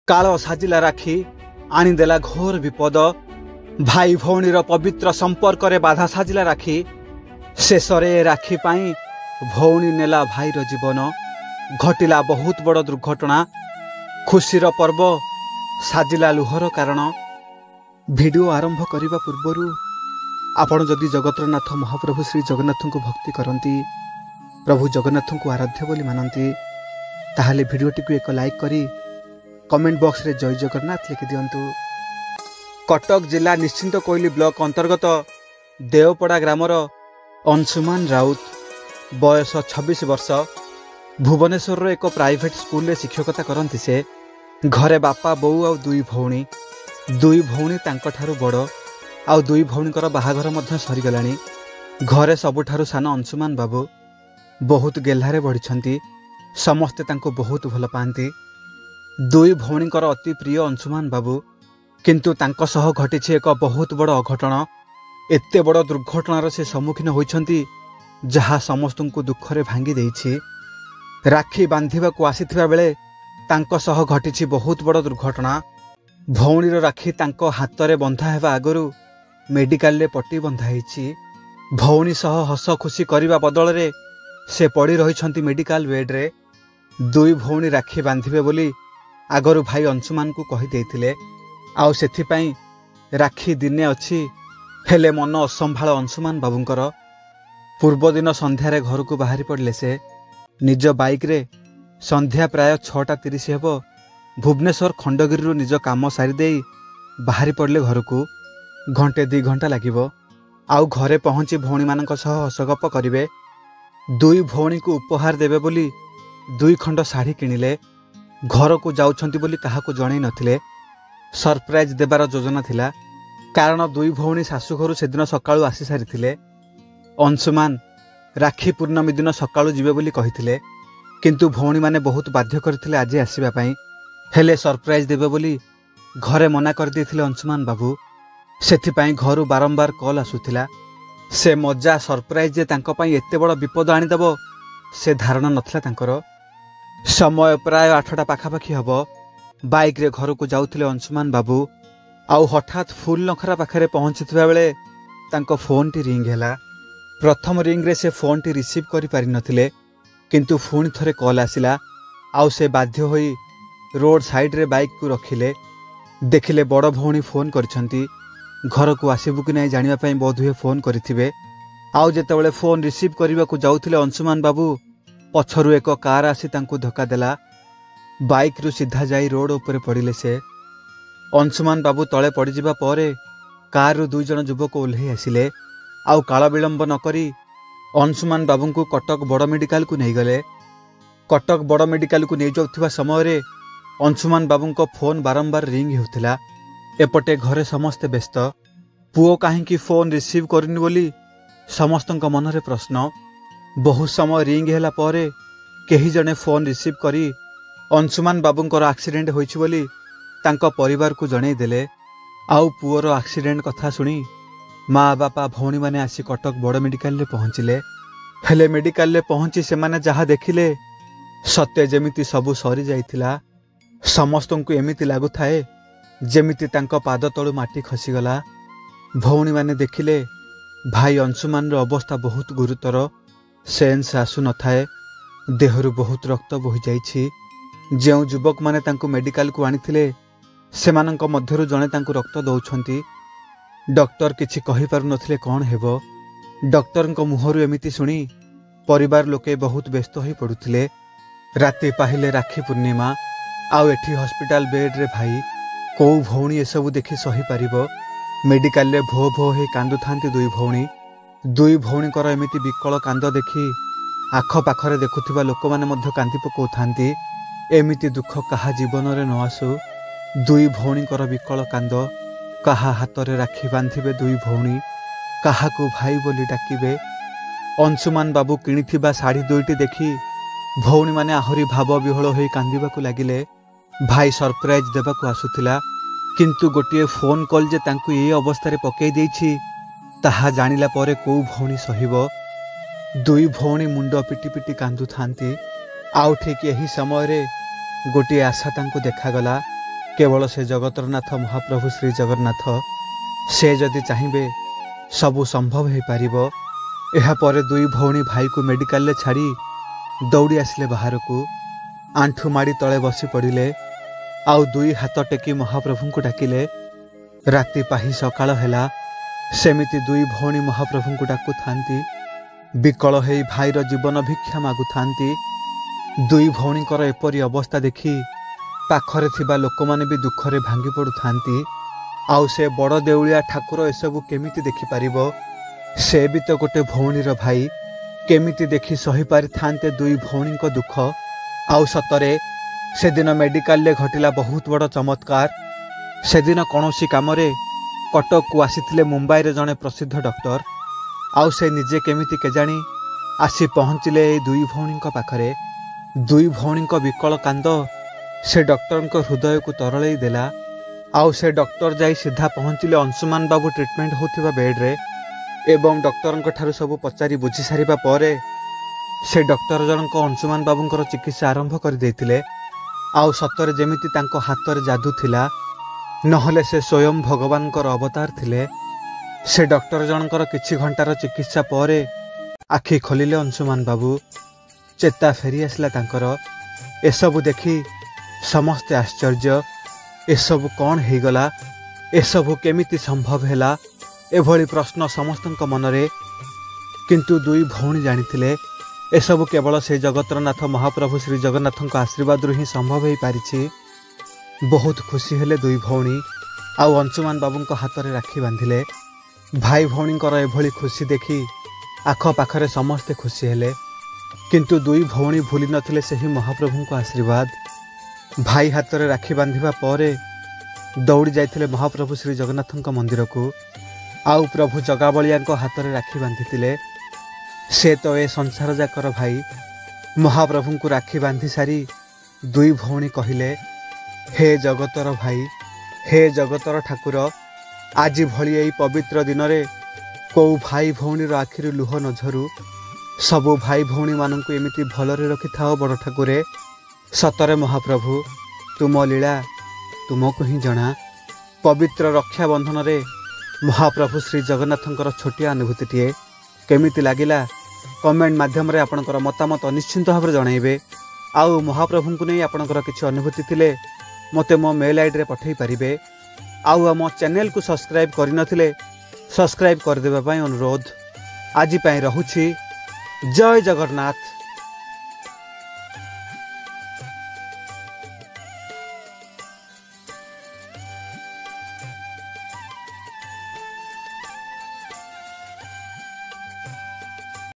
काल साजिला राखी आनीदेला घोर विपद। भाई भौणीर पवित्र संपर्क रे बाधा साजिला राखी। शेषरे राखी पाई भौणी नेला भाईर जीवन। घटिला बहुत बड़ दुर्घटना। खुशीर पर्व साजिला लुहर कारण। भिडियो आरंभ करने पूर्व आपण जदि जगतरनाथ महाप्रभु श्री जगन्नाथ को भक्ति करती, प्रभु जगन्नाथ को आराध्य बोली मानती, ताहले भिडियोटी को एक लाइक करी कमेंट बॉक्स रे जय जगन्नाथ लिखि दियंतु। कटक जिला निश्चिंत कोइली ब्लॉक अंतर्गत देवपड़ा ग्रामर अंशुमान राउत बयस 26 वर्ष भुवनेश्वर एक प्राइवेट स्कूल रे शिक्षकता करती। से घरे बापा बोऊ आ दुई भौणी तांको ठारू बड़ आउ दुई भौणीकर बाहाघर मध्य सरीगलानी। घरे सबुठारू सान अंशुमान बाबू बहुत गेल्हारे बढ़िछंती। समस्ते तांको बहुत भल पाती। दुई भौणीकर अति प्रिय अंशुमान बाबू, किंतु तांको सह घटिछि एक बहुत बड़ अघटन। एते बड़ दुर्घटनार से सम्मुखीन होइछंती जहा समस्तंकु दुखरे भांगी देइछि। राखी बांधिबा को आसीथिबा बेले तांको सह घटिछि बहुत बड़ दुर्घटना। भौणीर राखी तांको हातरे बंधा हेबा आगरु मेडिकल रे पट्टी बंधा होइछि। भौणी सह हस खुशी करिबा बदल रे से पड़ी रहिछंती मेडिकल बेड रे। दुई भौणी राखी बांधिबे बोली आगरु भाई अंशुमान को कहि देइथिले। आउ सेथिपाई राखी दिने अछि, हेले मन असंभाळ अंशुमान बाबूंकर। पूर्व दिन संध्यारे घर को बाहरी पड़ले। से निज बाइक रे संध्या प्राय 6:30 हेब भुवनेश्वर खंडगिरी निज काम सारी दे बाहरी पड़ले घर को। घंटे 2 घंटा लागिबो। आउ घरे पहुंची भौणी मानक सह हसगप करिवे। दुई भौणी को उपहार देबे बोली 2 खंड साड़ी किनिले। घर को जाउछंती बोली काहाको जणै नथिले। सरप्राइज देबार योजना थिला, कारण दुई भौणी सासु घरु सेदिन सकाळु आसी सारिथिले। अंशुमान राखी पूर्णमी दिन सकाळु जिबे बोली कहिथिले, किंतु भौणी माने बहुत बाध्य करथिले आज आसीबा पई। हेले सरप्राइज देबे बोली घरे मना कर देथिले अंशुमान बाबू। सेथिपाई घरु बारंबार कॉल आसुथिला। से मजा सरप्राइज जे तांको पई एते बड़ विपद आनी देबो से धारणा नथिला तांकर। समय प्राय 8टा पाखापाखी हब। बाइक रे घर को जाउथिले अंशुमान बाबू। आउ हठात फूल नखरा पाखरे पहुंचिथिबा बेले तांको फोन टी रिंग हैला। प्रथम रिंग रे से फोन टी रिसीव करि पारि नथिले, किंतु फुणी थरे कॉल आसिला। आउ से बाध्य होई रोड साइड रे बाइक को रखिले। देखिले बड़ भौणी फोन करछंती। घर को आसीबु कि नहीं जानिबा पई बोधुए फोन करिथिबे। आउ जेतेबेले फोन रिसीव करिबा को जाउथिले अंशुमान बाबू, पछरु एक कार आसी तांको धक्का देला। बाइक रु सीधा जाई रोड ऊपर पड़िले। से अंशुमान बाबू तळे पड़ी जिबा परे कार रु 2 जण युवक ओल्हे आसिले। आउ काल विलंब न करी अंशुमान बाबू को कटक बड़ मेडिकल को नहीं गले। कटक बड़ मेडिकल को नहीं जाउथिबा समय रे अंशुमान बाबू को फोन बारंबार रिंग होउथिला। एपटे घरे समस्ते व्यस्त। पुओ काहेकि फोन रिसीव करनी बोली समस्तंक मनरे प्रश्न। बहुत समय रिंग हैला परे केही जने फोन रिसीव करी अंशुमान बाबूंकर एक्सीडेंट होइछि बोली तांको परिवार को जणै देले। आउ पुओर एक्सीडेंट कथा सुनी माँ बापा भौणी माने आसी कटक बड़ मेडिकल रे पहुंचिले। हेले मेडिकल रे पहुंची से माने जहा देखिले सत्य जेमिति सबु सरी जाइथिला। समस्तंकु एमिति लागुथाए जेमिति तांको पाद तळु माटी खसीगला। भौणी माने देखिले भाई अंशुमान रो अवस्था बहुत गुरुतर। सेन्स आसु न थाए, देहरु बहुत रक्त बोहि जाइछि। जेउ युवक माने तांको मेडिकल को आनिथिले सेमानंक मध्यरु जणे तांको रक्त दउछंती। डॉक्टर किछि कहि पारु नथिले कोन हेबो। डॉक्टरंक मुहरु एमिति सुनी परिवार लोके बहुत व्यस्त होई पडुथिले। राति पाहिले राखी पूर्णिमा। आउ एठी हॉस्पिटल बेड रे भाई को भौणी एसबु देखि सही पारिबो। मेडिकल रे भो भो हे कांदु थांती दुई भौणीकर एमिति विकल कांद देखि आख पाखरे देखुथिबा लोक माने मध्य कांदी पकौ थांती। एमिति दुख कहा जीवन रे न आसु। दुई भौणीकर विकल कांद, कहा हातरे राखी बांधिबे दुई भौणी, काहाकू भाई बोली डाकिबे। अंशुमान बाबू किणिथिबा साड़ी 2टी देखि भौणी माने आहुरी भाव विहल होई कांदिबाकू लागिले। भाई सरप्राइज देबाकू आसुथिला, किंतु गोटिए फोन कॉल जे तांकू ए अवस्था रे पकई देइछि ताहा जानिला परे को भौणी सहिबो। दुई भौणी मुंड पिटी पिटी कांदु थांती। आउ ठीक यही समय रे गोटे आशा तांको देखागला। केवल से जगतर नाथ महाप्रभु श्री जगन्नाथ से जदि चाहिए सबू संभव हो पारिबो। एहा परे दुई भौणी भाई को मेडिकल छाड़ी दौड़ी आसिले बाहर को आंठू माड़ी तले बसी पड़िले आउ दुई हाथ टेकी महाप्रभु को डाकिले। राति पाही सकाळ हैला सेमिति दुई भौणी महाप्रभु को डाकु थांती विकल हेई भाईर जीवन भिक्षा मागु थांती। दुई भौणीकर एपरी अवस्था देखी पाखरे थिबा लोक माने भी दुखरे भांगी पड़ु थांती। आउ से बड़ देउलिया ठाकुर एसबू केमिति देखि पारिबो। से भी तो गोटे भौणीर भाई केमिति देखि सही पारि थांते दुई भौणीको दुख। आउ सतरे से दिन मेडिकल ले घटिला बहुत बड़ चमत्कार। से दिन कौनसी कामरे कटक को आसीथिले मुंबई रे जने प्रसिद्ध डॉक्टर। आउ से निजे केमिति केजाणी आसी पहुँचिले दुई भौणीको पाखरे। दुई भौणीको विकल कांद से डॉक्टर को हृदय को तरलई देला। आउ से डॉक्टर जाई सीधा पहुँचिले अंशुमान बाबू ट्रीटमेंट होथिबा बेड रे एवं डॉक्टर को ठारू सब पचारि बुझी सारिबा परे से डॉक्टर जनक अंशुमान बाबूंकर चिकित्सा आरंभ कर देथिले। आउ सतरे जेमिति तांको हाथ जादू थिला नहले से स्वयं भगवान अवतार थिले। से डॉक्टर जनकर किछि घंटार चिकित्सा परे आखि खोलिले अंशुमान बाबू। चेता फेरी आसला तांकर। एसबू देखी समस्ते आश्चर्य एसबू कौन हो गला, एसबू केमिति संभव हैला एभली प्रश्न समस्तଙ୍କ मनरे। किंतु दुई भौणी जानिथिले एसबू केवल से जगतरनाथ महाप्रभु श्री जगन्नाथ आशीर्वाद ही संभव हो पारिछि। बहुत खुशी हेले दुई भौणी। आउ अंशुमान बाबू हाथ में राखी बांधिले। भाई भौणीकर एभली खुशी देखी आखपाखरे समस्ते खुशी हेले। किंतु दुई भौणी भूली नथिले सेही महाप्रभु को आशीर्वाद। भाई हाथ में राखी बांधिबा परे दौड़ी जाइथिले महाप्रभु श्री जगन्नाथ मंदिर को। आउ प्रभु जगाबलिया हाथ में राखी बांधिथिले। से तो ए संसार जाकर भाई महाप्रभु को राखी बांधि सारी दुई भौणी कहिले, हे जगतर भाई, हे जगतर ठाकुर, आज भली एई पवित्र दिन रे को भाई भौणीर आखिर लुह न झरू। सबु भाई भौणी माननकु एमिति भलरे रखि थाओ बड़ ठाकुरे। सतरे महाप्रभु तुम लीला तुमको ही जना। पवित्र रक्षा बंधन रे महाप्रभु श्री जगन्नाथंकर छोटिया अनुभूतिटिए केमिति लागिला कमेंट माध्यम रे आपणकर मतामत निश्चिंत भाव जणाइबे। आउ महाप्रभु को नहीं आपणकर किछि अनुभूति थिले मते मो मेल आईडी रे पठेई पारिबे। आउ हम चैनल को सब्सक्राइब करि नथिले सब्सक्राइब कर देबा पई अनुरोध। आज पई रहुछि। जय जगन्नाथ।